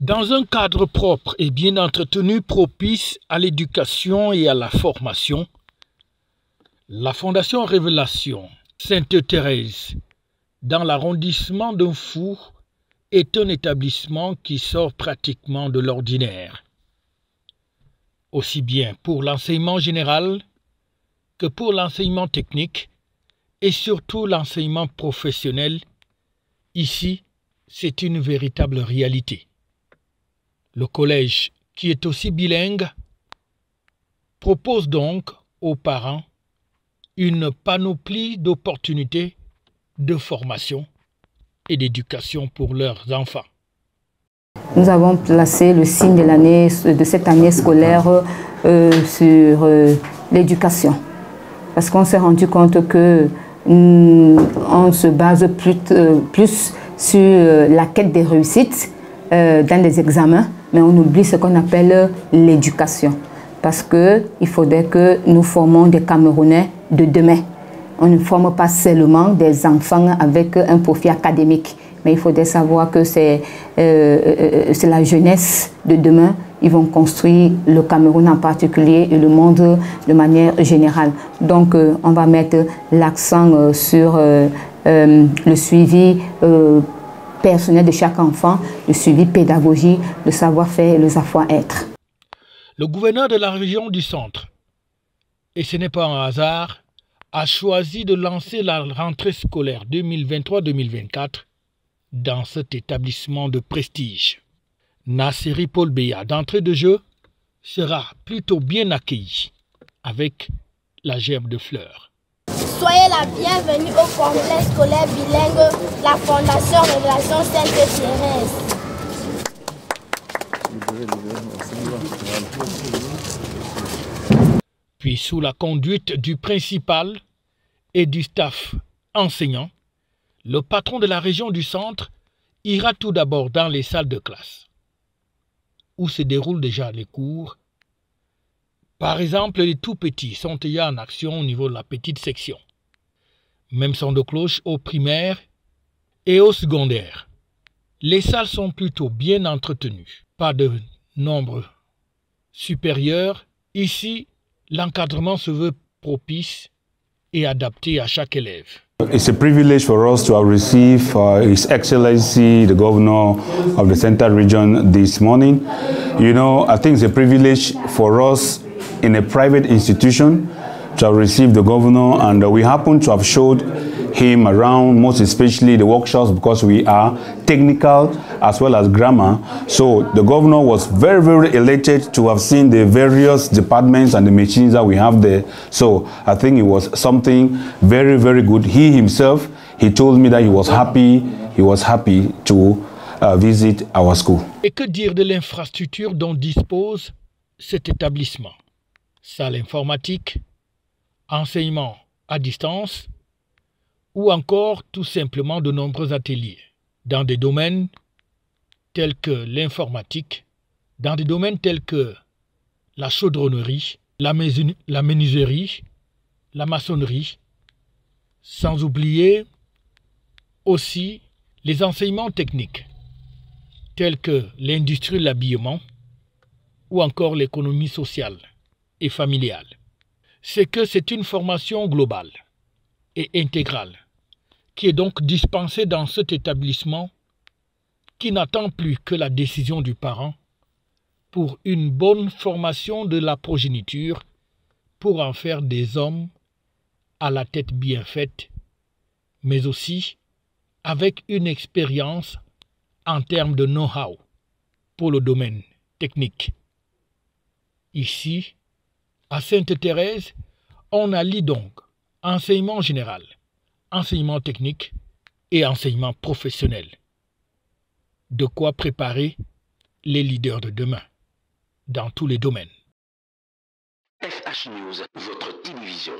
Dans un cadre propre et bien entretenu propice à l'éducation et à la formation, la Fondation Révélation Sainte-Thérèse, dans l'arrondissement d'un Four, est un établissement qui sort pratiquement de l'ordinaire, aussi bien pour l'enseignement général que pour l'enseignement technique et surtout l'enseignement professionnel. Ici, c'est une véritable réalité. Le collège, qui est aussi bilingue, propose donc aux parents une panoplie d'opportunités de formation et d'éducation pour leurs enfants. Nous avons placé le signe de cette année scolaire sur l'éducation, parce qu'on s'est rendu compte que on se base plus sur la quête des réussites dans les examens, mais on oublie ce qu'on appelle l'éducation, parce qu'il faudrait que nous formions des Camerounais de demain. On ne forme pas seulement des enfants avec un profil académique, mais il faudrait savoir que c'est la jeunesse de demain. Ils vont construire le Cameroun en particulier et le monde de manière générale. Donc, on va mettre l'accent sur le suivi personnel de chaque enfant, le suivi pédagogique, le savoir-faire et le savoir-être. Le gouverneur de la région du Centre, et ce n'est pas un hasard, a choisi de lancer la rentrée scolaire 2023-2024 dans cet établissement de prestige. Nasseri Paul Béa, d'entrée de jeu, sera plutôt bien accueilli avec la gerbe de fleurs. Soyez la bienvenue au complexe scolaire bilingue, la Fondation Révélation Sainte-Thérèse. Puis, sous la conduite du principal et du staff enseignant, le patron de la région du Centre ira tout d'abord dans les salles de classe, où se déroulent déjà les cours. Par exemple, les tout petits sont déjà en action au niveau de la petite section. Même son de cloche au primaire et au secondaire. Les salles sont plutôt bien entretenues. Pas de nombre supérieur. Ici, l'encadrement se veut propice et adapté à chaque élève. It's a privilege for us to have received His Excellency, the Governor of the Central Region this morning. You know, I think it's a privilege for us in a private institution to have received the Governor, and we happen to have showed him around, most especially the workshops, because we are technical as well as grammar. So the Governor was very, very elated to have seen the various departments and the machines that we have there. So I think it was something very, very good. He himself, he told me that he was happy to visit our school. Et que dire de l'infrastructure dont dispose cet établissement? Salle informatique, enseignement à distance, ou encore tout simplement de nombreux ateliers dans des domaines tels que l'informatique, dans des domaines tels que la chaudronnerie, la menuiserie, la maçonnerie, sans oublier aussi les enseignements techniques tels que l'industrie de l'habillement ou encore l'économie sociale et familiale. C'est que c'est une formation globale et intégrale qui est donc dispensée dans cet établissement qui n'attend plus que la décision du parent pour une bonne formation de la progéniture pour en faire des hommes à la tête bien faite, mais aussi avec une expérience en termes de know-how pour le domaine technique. Ici, à Sainte-Thérèse, on allie donc enseignement général, enseignement technique et enseignement professionnel. De quoi préparer les leaders de demain dans tous les domaines. FH News, votre télévision.